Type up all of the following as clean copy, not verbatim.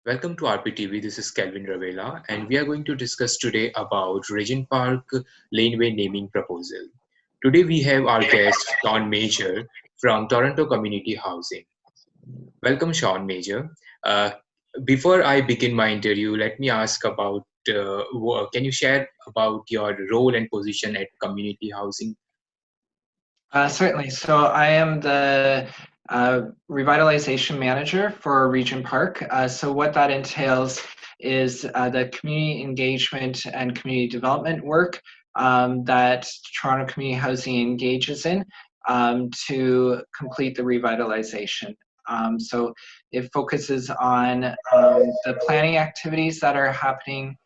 Welcome to RPTV. This is Kelvin Ravela, and we are going to discuss today about Regent Park Laneway naming proposal. Today we have our guest Sean Major from Toronto Community Housing. Welcome, Sean Major. Uh, Before I begin my interview, let me ask about can you share about your role and position at Community Housing? Certainly. So I am the revitalization manager for Regent Park. So what that entails is the community engagement and community development work that Toronto Community Housing engages in to complete the revitalization. So it focuses on the planning activities that are happening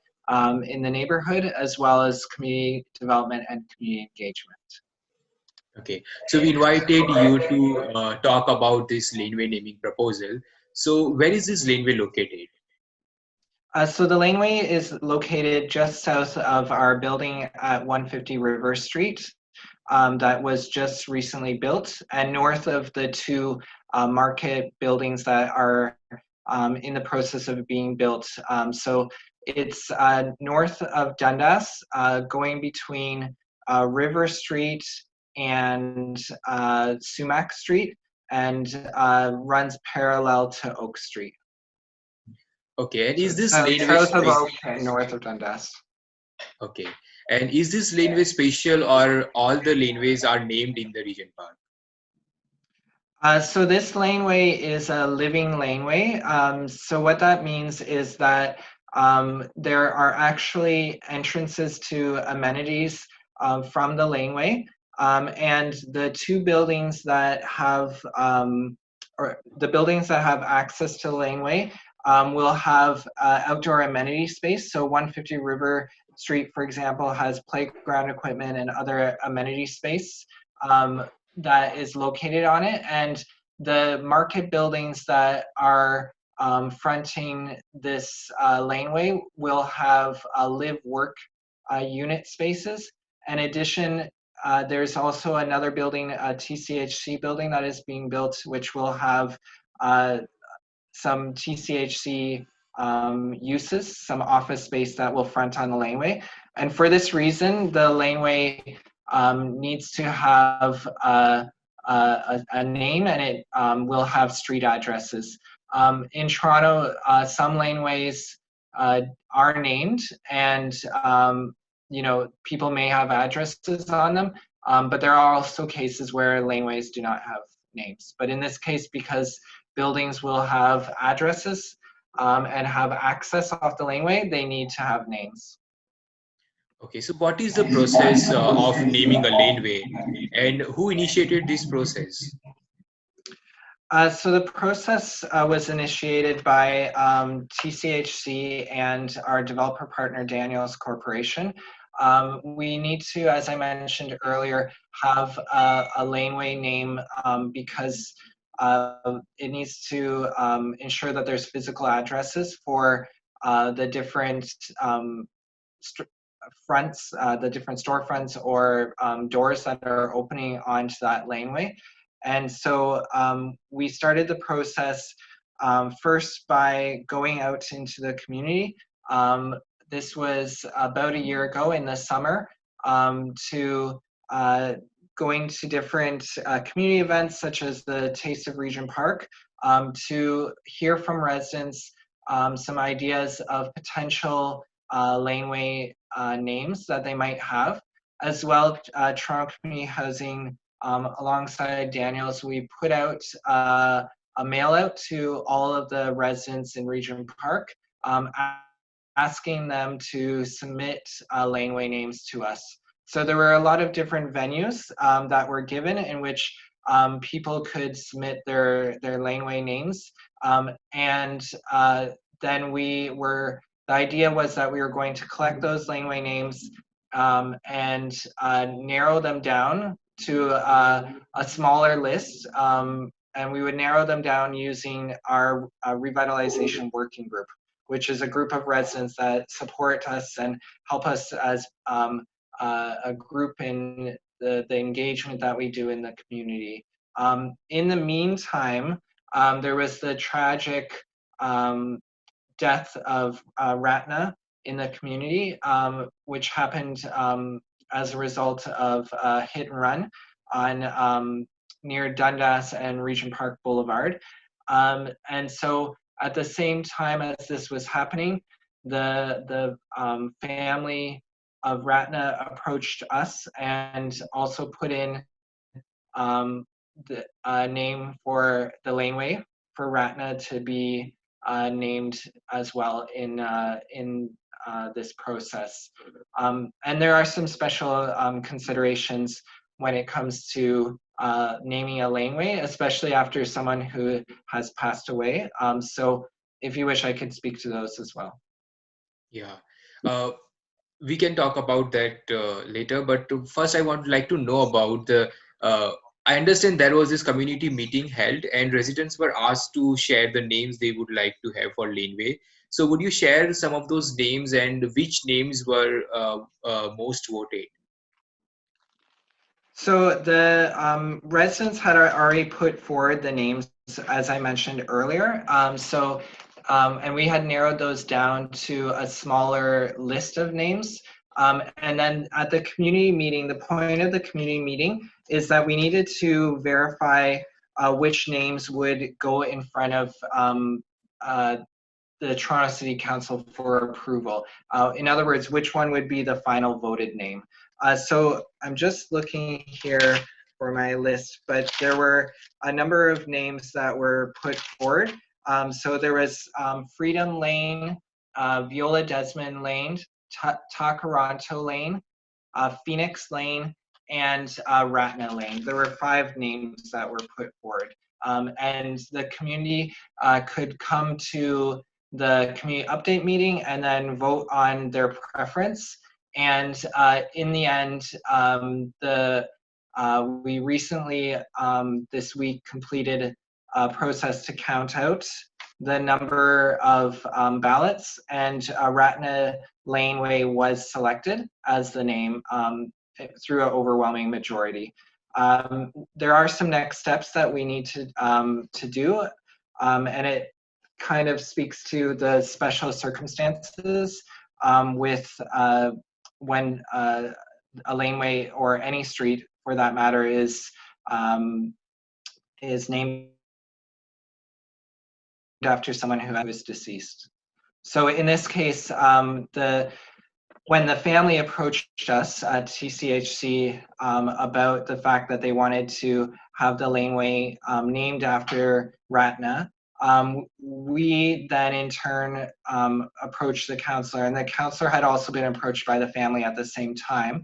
in the neighborhood, as well as community development and community engagement. Okay, so we invited you to talk about this laneway naming proposal. So where is this laneway located? So the laneway is located just south of our building at 150 River Street that was just recently built, and north of the two market buildings that are in the process of being built. So it's north of Dundas, going between River Street and Sumac Street, and runs parallel to Oak Street. Okay, and So is it's this laneway south of Oak space? and north of Dundas. Okay, and is this laneway special or all the laneways are named in the region park? So this laneway is a living laneway. So what that means is that there are actually entrances to amenities from the laneway, and the two buildings that have, or the buildings that have access to the laneway will have outdoor amenity space. So 150 River Street, for example, has playground equipment and other amenity space. That is located on it, and the market buildings that are fronting this laneway will have live work unit spaces. In addition, there's also another building, a TCHC building that is being built, which will have some TCHC uses, some office space that will front on the laneway. And for this reason, the laneway needs to have a name, and it will have street addresses. In Toronto, some laneways are named, and people may have addresses on them, but there are also cases where laneways do not have names. But in this case, because buildings will have addresses and have access off the laneway, they need to have names. Okay, so what is the process of naming a laneway and who initiated this process? So the process was initiated by TCHC and our developer partner, Daniels Corporation. We need to, as I mentioned earlier, have a laneway name because it needs to ensure that there's physical addresses for the different fronts, the different storefronts or doors that are opening onto that laneway. And so we started the process first by going out into the community. This was about a year ago in the summer, to going to different community events such as the Taste of Regent Park, to hear from residents some ideas of potential laneway names that they might have. As well, Toronto Community Housing, alongside Daniels, we put out a mail out to all of the residents in Regent Park, asking them to submit laneway names to us. So there were a lot of different venues that were given in which people could submit their laneway names. And then the idea was that we were going to collect those laneway names and narrow them down to a smaller list. And we would narrow them down using our revitalization working group, which is a group of residents that support us and help us as a group in the engagement that we do in the community. In the meantime, there was the tragic death of Ratna in the community, which happened as a result of a hit and run on near Dundas and Regent Park Boulevard. And so at the same time as this was happening, the family of Ratna approached us and also put in the name for the laneway for Ratna to be named as well in this process. And there are some special considerations when it comes to naming a laneway, especially after someone who has passed away. So if you wish, I could speak to those as well. Yeah. Uh, we can talk about that later, but first I would like to know about the I understand there was this community meeting held and residents were asked to share the names they would like to have for laneway. So would you share some of those names and which names were most voted? So the residents had already put forward the names, as I mentioned earlier. And we had narrowed those down to a smaller list of names. And then at the community meeting, the point of the community meeting is that we needed to verify which names would go in front of the Toronto City Council for approval. In other words, which one would be the final voted name. So I'm just looking here for my list, but there were a number of names that were put forward. So there was Freedom Lane, Viola Desmond Lane, Takaranto Lane, Phoenix Lane, and Ratna Lane. There were 5 names that were put forward. And the community could come to the community update meeting and then vote on their preference. And in the end, we recently this week completed a process to count out the number of ballots, and Ratna Laneway was selected as the name through an overwhelming majority. There are some next steps that we need to do, and it kind of speaks to the special circumstances with when a laneway or any street, for that matter, is named after someone who was deceased. So in this case, when the family approached us at TCHC about the fact that they wanted to have the laneway named after Ratna, we then in turn approached the councillor, and the councillor had also been approached by the family at the same time,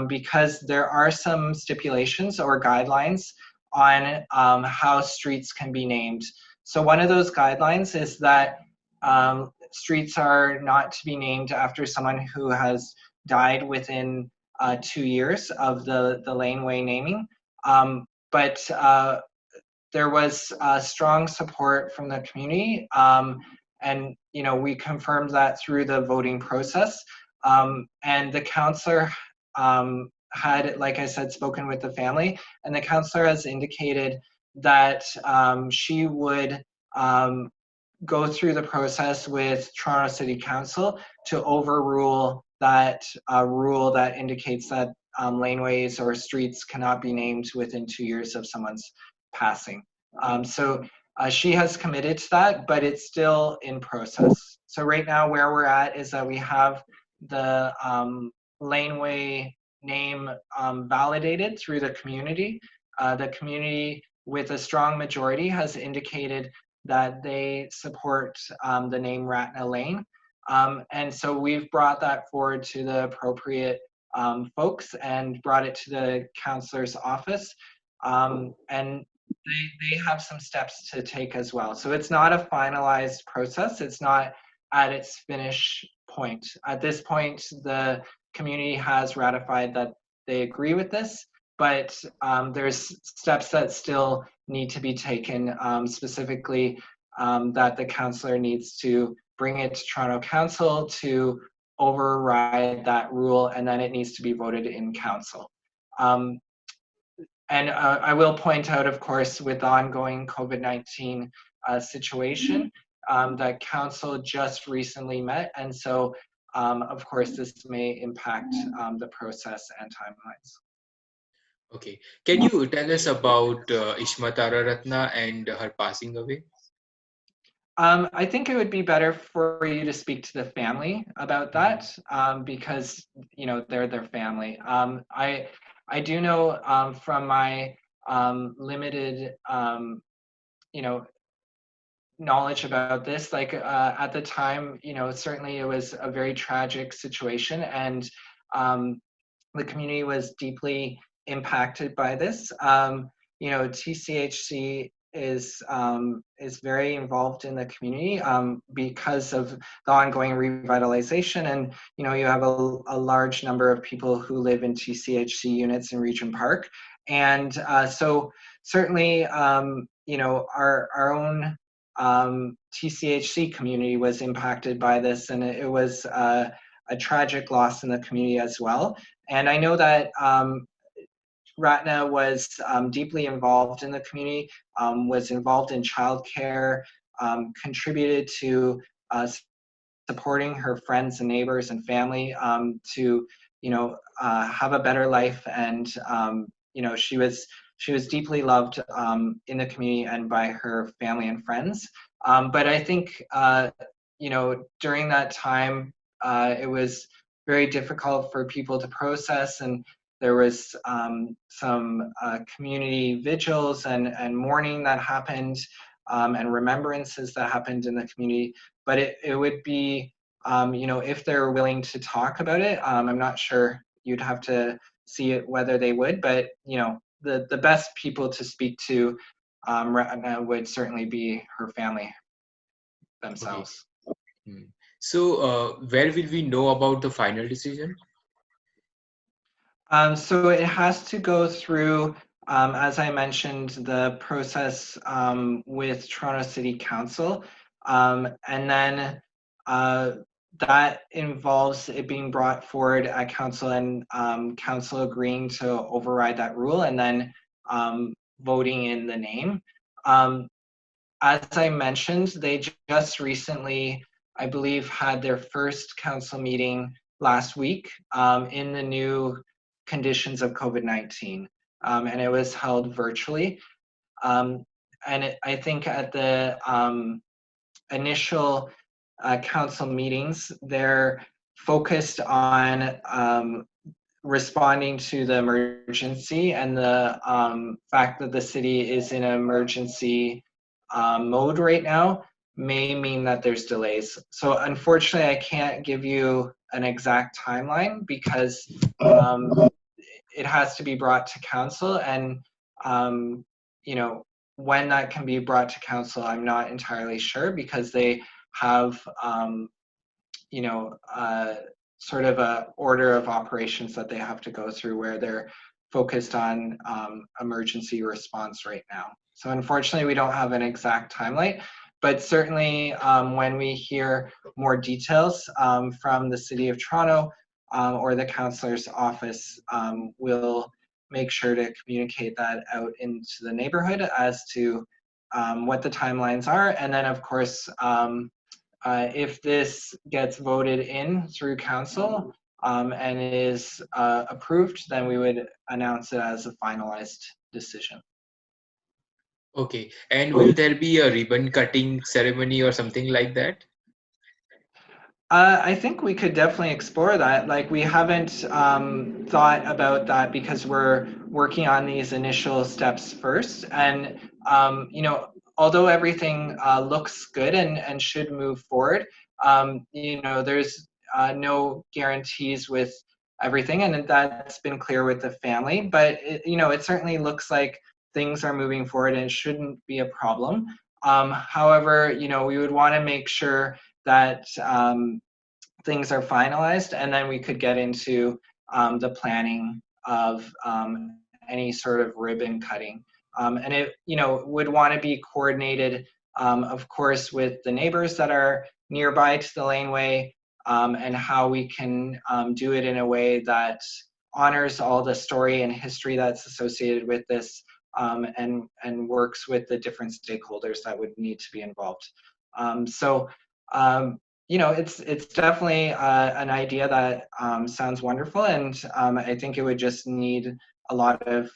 because there are some stipulations or guidelines on how streets can be named. So one of those guidelines is that streets are not to be named after someone who has died within 2 years of the laneway naming. But there was strong support from the community, and we confirmed that through the voting process. And the councillor had, like I said, spoken with the family, and the councillor has indicated that she would go through the process with Toronto City Council to overrule that rule that indicates that laneways or streets cannot be named within 2 years of someone's passing. So she has committed to that, but it's still in process. So right now where we're at is that we have the laneway name validated through the community. The community with a strong majority has indicated that they support the name Ratna Lane. And so we've brought that forward to the appropriate folks and brought it to the councillor's office. And they have some steps to take as well. So it's not a finalized process. It's not at its finish point. At this point, the community has ratified that they agree with this, but there's steps that still need to be taken, specifically that the councillor needs to bring it to Toronto Council to override that rule, and then it needs to be voted in council. And I will point out, of course, with the ongoing COVID-19 situation, that council just recently met, and so of course this may impact the process and timelines. Okay. Can you tell us about Ismathara Ratna and her passing away? I think it would be better for you to speak to the family about Mhm. that, because they're their family. I do know from my limited you know knowledge about this, like at the time, certainly it was a very tragic situation, and um, the community was deeply impacted by this. TCHC is very involved in the community because of the ongoing revitalization, and you have a large number of people who live in TCHC units in Regent Park, and so certainly our own TCHC community was impacted by this, and it was a tragic loss in the community as well. And I know that Ratna was deeply involved in the community, was involved in childcare, contributed to supporting her friends and neighbors and family to, have a better life. And she was deeply loved in the community and by her family and friends. But I think during that time, it was very difficult for people to process, and there was some community vigils and mourning that happened, and remembrances that happened in the community. But it would be, if they're willing to talk about it, I'm not sure, you'd have to see it whether they would, but the best people to speak to Ratna would certainly be her family Okay. themselves. Hmm. So, where will we know about the final decision? So it has to go through, as I mentioned, the process with Toronto City Council. And then that involves it being brought forward at council, and council agreeing to override that rule, and then voting in the name. Um, as I mentioned, they just recently, I believe, had their first council meeting last week in the new conditions of COVID-19, and it was held virtually. Um, and I think at the initial council meetings, they're focused on responding to the emergency, and the fact that the city is in an emergency mode right now may mean that there's delays. So unfortunately, I can't give you an exact timeline because it has to be brought to council, and um, you know when that can be brought to council, I'm not entirely sure, because they have you know, uh, sort of a order of operations that they have to go through, where they're focused on emergency response right now. So unfortunately, we don't have an exact timeline, but certainly when we hear more details from the City of Toronto or the councillor's office, we'll make sure to communicate that out into the neighborhood as to what the timelines are. And then, of course, if this gets voted in through council and is approved, then we would announce it as a finalized decision. Okay. And will there be a ribbon cutting ceremony or something like that? I think we could definitely explore that. Like, we haven't thought about that because we're working on these initial steps first. And, although everything looks good and should move forward, there's no guarantees with everything. And that's been clear with the family. But, it certainly looks like things are moving forward and it shouldn't be a problem. However, we would want to make sure that things are finalized, and then we could get into the planning of any sort of ribbon cutting. And it, would want to be coordinated, of course, with the neighbors that are nearby to the laneway, and how we can do it in a way that honors all the story and history that's associated with this, and works with the different stakeholders that would need to be involved. It's definitely an idea that sounds wonderful, and I think it would just need a lot of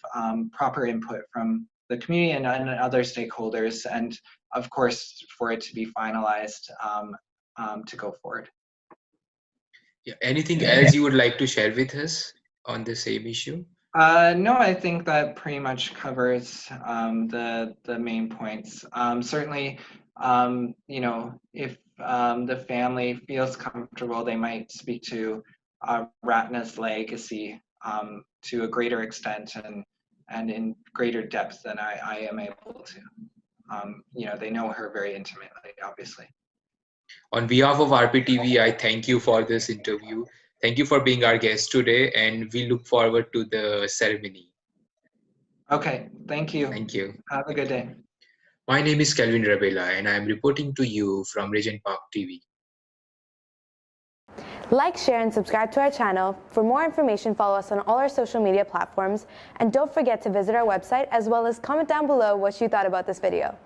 proper input from the community and other stakeholders, and of course for it to be finalized to go forward. Yeah. Anything else you would like to share with us on the same issue? No, I think that pretty much covers the main points. Certainly, if the family feels comfortable, they might speak to Ratna's legacy to a greater extent and in greater depth than I am able to. They know her very intimately, obviously. On behalf of RPTV, I thank you for this interview. Thank you for being our guest today, and we look forward to the ceremony. Okay, thank you. Thank you. Have a good day. My name is Kelvin Rabela, and I am reporting to you from Regent Park TV. Like, share, and subscribe to our channel. For more information, follow us on all our social media platforms. And don't forget to visit our website, as well as comment down below what you thought about this video.